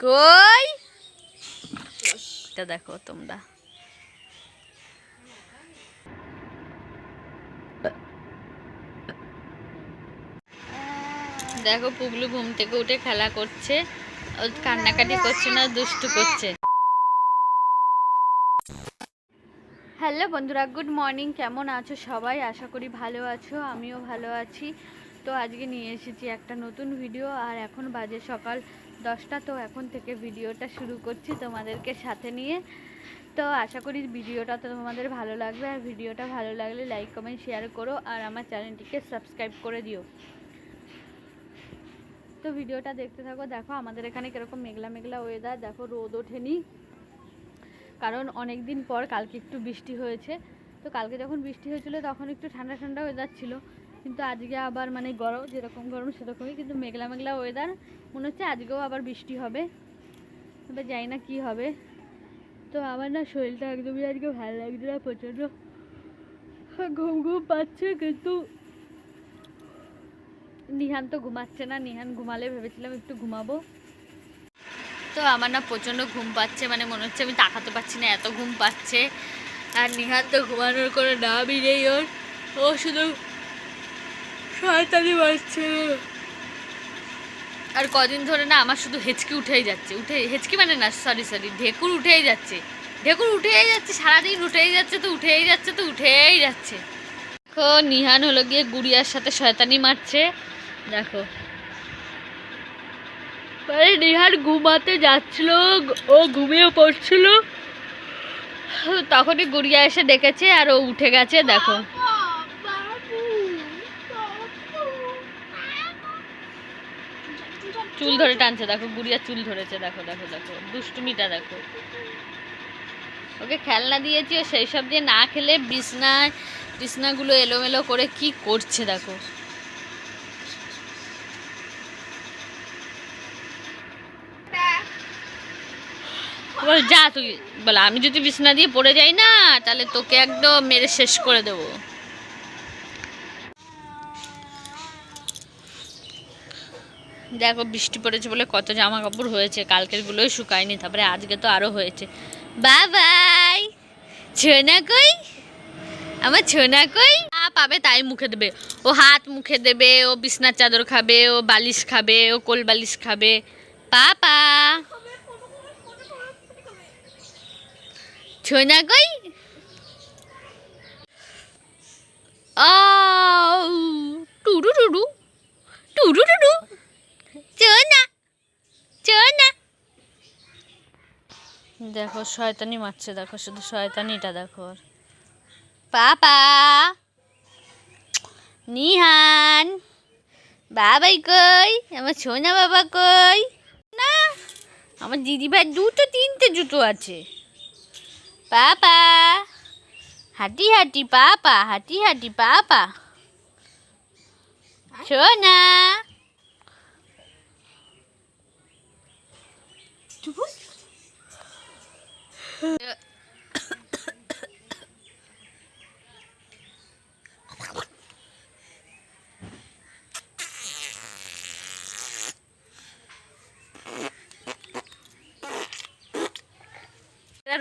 কই এটা দেখো তোমরা। দেখো পুগলু ঘুম থেকে উঠে খেলা করছে, ও কান্নাকাটি করছে না, দুষ্টু করছে। হ্যালো বন্ধুরা, গুড মর্নিং। কেমন আছো সবাই? আশা করি ভালো আছো, আমিও ভালো আছি। তো আজকে নিয়ে এসেছি একটা নতুন ভিডিও, আর এখন বাজে সকাল 10টা। তো এখন থেকে ভিডিওটা শুরু করছি তোমাদেরকে সাথে নিয়ে। তো আশা করি ভিডিওটা তো তোমাদের ভালো লাগবে, আর ভিডিওটা ভালো লাগলে লাইক কমেন্ট শেয়ার করো, আর আমার চ্যানেলটিকে সাবস্ক্রাইব করে দিও। তো ভিডিওটা দেখতে থাকো। দেখো আমাদের এখানে কীরকম মেঘলা মেঘলা ওয়েদার, দেখো রোদ ওঠেনি, কারণ অনেক দিন পর কালকে একটু বৃষ্টি হয়েছে। তো কালকে যখন বৃষ্টি হয়েছিল তখন একটু ঠান্ডা ঠান্ডা ওয়েদার ছিল, কিন্তু আজকে আবার মানে গরম, যেরকম গরম সেরকমই, কিন্তু মেঘলা মেঘলা ওয়েদার। মনে হচ্ছে আজকেও আবার বৃষ্টি হবে, এবার জানি না কী হবে। তো আমার না শরীরটা একদমই আজকে ভালো লাগছে না, প্রচণ্ড ঘুম ঘুম পাচ্ছে। কিন্তু নিহান তো ঘুমাচ্ছে না, নিহান ঘুমালে ভেবেছিলাম একটু ঘুমাবো। তো আমার না প্রচণ্ড ঘুম পাচ্ছে, মানে মনে হচ্ছে আমি তাকাতে পারছি না, এত ঘুম পাচ্ছে। আর নিহান তো ঘুমানোর কোনো নামই নেই ওর, ও শুধু শয়তানি মারছে। আর কদিন ধরে না আমার শুধু হেঁচকি উঠেই যাচ্ছে, হেঁচকি মানে না, সরি ঢেকুর উঠেই যাচ্ছে, সারাদিন উঠেই যাচ্ছে, তো উঠেই যাচ্ছে, তো উঠেই যাচ্ছে। দেখো নিহান হলো গিয়ে গুড়িয়ার সাথে শয়তানি মারছে, দেখো। নিহান ঘুমাতে যাচ্ছিল, ও ঘুমিয়ে পড়ছিল, তখনই গুড়িয়া এসে ডেকেছে, আর ও উঠে গেছে। দেখো চুল ধরে টানছে, দেখো গুড়িয়া চুল ধরেছে, দেখো দেখো দেখো দুষ্টুমিটা দেখো। ওকে খেলনা দিয়েছি, ও সেই সব দিয়ে না খেলে বিছনাগুলো এলোমেলো করে কি করছে দেখো। বল যা, তুই বল আমি যদি বিছনা দিয়ে পড়ে যাই না, তাহলে তোকে একদম মেরে শেষ করে দেবো। দেখো বৃষ্টি পড়েছে বলে কত জামা কাপড় হয়েছে, কালকের গুলোই শুকায়নি, তারপরে আজকে তো আরো হয়েছে। বাই ছোনা কই, আমার ছোনা কই? পাবে তাই মুখে দেবে, ও হাত মুখে দেবে, ও বিছনার চাদর খাবে, ও বালিশ খাবে, ও কোল বালিশ খাবে। পাপা ছোনা কই? ও টুডু টুডু টুডু টুডু, ছোনা ছোনা। দেখো শয়তানি মারছে, দেখো শুধু শয়তানিটা দেখো। পাপা নিহান বাবাই কই, আমার সোনা বাবা কই? না, আমার দিদিভাই তিনটে জুতো আছে। পাপা হাঁটি হাঁটি পাপা, হাঁটি হাঁটি পাপা, সোনা।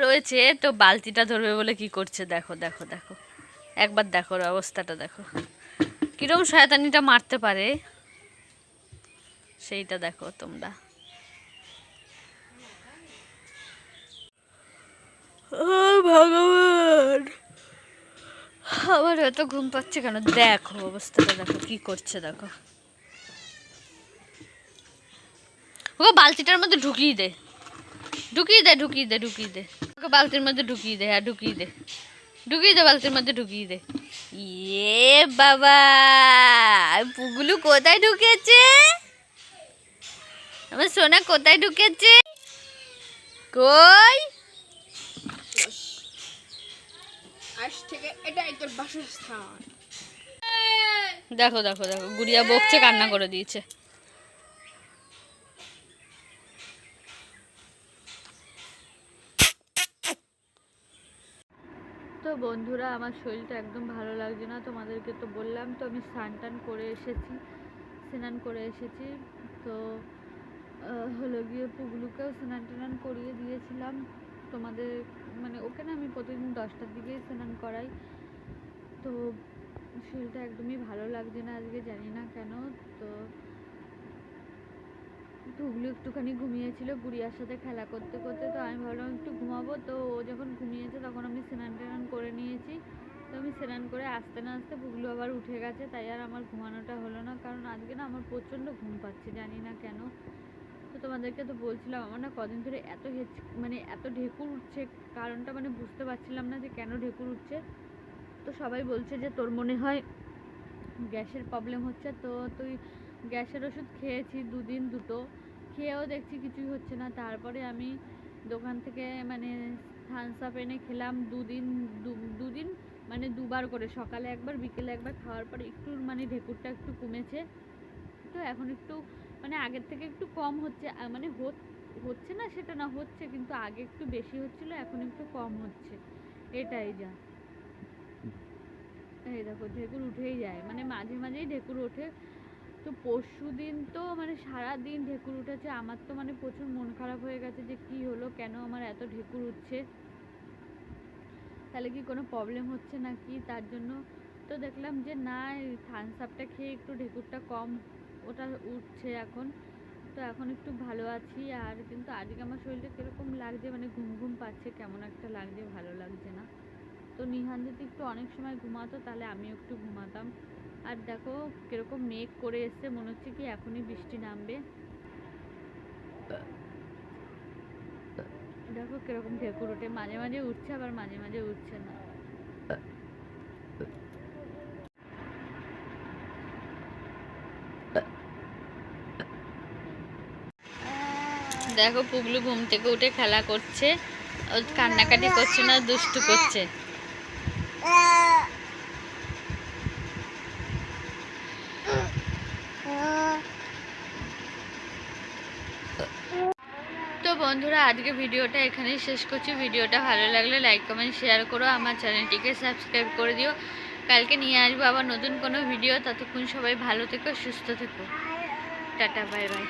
রয়েছে তো বালতিটা ধরবে বলে কি করছে দেখো দেখো দেখো, একবার দেখো ওর অবস্থাটা দেখো, কিরকম শয়তানিটা মারতে পারে সেইটা দেখো তোমরা। ও ভগবান, আমার এত ঘুম পাচ্ছে কেন? দেখো অবস্থাটা দেখো, কি করছে দেখো। ও বালতিটার মধ্যে ঢুকিয়ে দে, ঢুকিয়ে দে, ঢুকিয়ে দে, ঢুকিয়ে দে, ওকে বালতির মধ্যে ঢুকিয়ে দে, হ্যাঁ ঢুকিয়ে দে, ঢুকিয়ে দে, বালতির মধ্যে ঢুকিয়ে দে। ইয়ে বাবা, পুগুলু কোথায় ঢুকেছে? আমার সোনা কোথায় ঢুকেছে? কই? আজ থেকে এটাই তোর বাসস্থান। দেখো দেখো দেখো, গুড়িয়া বকছে, কান্না করে দিয়েছে। তো বন্ধুরা, আমার শরীরটা একদম ভালো লাগছে না, তোমাদেরকে তো বললাম। তো আমি স্নান করে এসেছি, তো হলো গিয়ে পুগলুকেও স্নান টান করিয়ে দিয়েছিলাম। তোমাদের মানে ওকে না আমি প্রতিদিন 10টার দিকেই স্নান করাই। তো শরীরটা একদমই ভালো লাগছে না আজকে, জানি না কেন। তো পুগলু একটুখানি ঘুমিয়েছিল গুড়িয়ার সাথে খেলা করতে করতে, তো আমি ভাবলাম একটু ঘুমাবো। তো ও যখন ঘুমিয়েছে তখন আমি স্নান টান করে নিয়েছি। তো আমি স্নান করে আসতে না আসতে পুগলু আবার উঠে গেছে, তাই আর আমার ঘুমানোটা হলো না। কারণ আজকে না আমার প্রচণ্ড ঘুম পাচ্ছে, জানি না কেন। তো তোমাদেরকে তো বলছিলাম আমার না কদিন ধরে এত মানে এত ঢেকুর উঠছে, কারণটা মানে বুঝতে পারছিলাম না যে কেন ঢেকুর উঠছে। তো সবাই বলছে যে তোর মনে হয় গ্যাসের প্রবলেম হচ্ছে। তো তুই গ্যাসের ওষুধ খেয়েছি 2 দিন, দুটো খেয়েও দেখছি কিছুই হচ্ছে না। তারপরে আমি দোকান থেকে মানে থামস আপ এনে খেলাম 2 দিন মানে 2বার করে, সকালে একবার বিকেলে একবার খাওয়ার পরে একটু মানে ঢেকুরটা একটু কমেছে। তো এখন একটু মানে আগের থেকে একটু কম হচ্ছে, মানে হচ্ছে না সেটা না, হচ্ছে, কিন্তু আগে একটু বেশি হচ্ছিল, এখন একটু কম হচ্ছে, এটাই যা। এই দেখো ঢেকুর উঠেই যায়, মানে মাঝে মাঝেই ঢেকুর ওঠে। তো পরশু দিন তো মানে সারা দিন ঢেকুর উঠেছে। আমার তো মানে প্রচুর মন খারাপ হয়ে গেছে যে কি হলো, কেন আমার এত ঢেকুর উঠছে, তাহলে কি কোনো প্রবলেম হচ্ছে নাকি, তার জন্য। তো দেখলাম যে না, থামস আপটা খেয়ে একটু ঢেকুরটা কম ওটা উঠছে এখন। তো এখন একটু ভালো আছি। আর কিন্তু আজকে আমার শরীরটা কীরকম লাগছে, মানে ঘুম ঘুম পাচ্ছে, কেমন একটা লাগছে, ভালো লাগছে না। তো নিহান যদি একটু অনেক সময় ঘুমাতো তাহলে আমিও একটু ঘুমাতাম। আর দেখো কীরকম মেঘ করে এসছে, মনে হচ্ছে কি এখনই বৃষ্টি নামবে। দেখো কীরকম ঢেকুর ওঠে, মাঝে মাঝে উঠছে আবার মাঝে মাঝে উঠছে না। দেখো পুগলু ঘুম থেকে উঠে খেলা করছে, ও কান্নাকাটি করছে না, দুষ্টু করছে। তো বন্ধুরা আজকে ভিডিওটা এখানেই শেষ করছি। ভিডিওটা ভালো লাগলে লাইক কমেন্ট শেয়ার করো, আমার চ্যানেলটিকে সাবস্ক্রাইব করে দিও। কালকে নিয়ে আসবো আবার নতুন কোনো ভিডিও। ততক্ষণ সবাই ভালো থেকো, সুস্থ থেকো, টাটা, বাই বাই।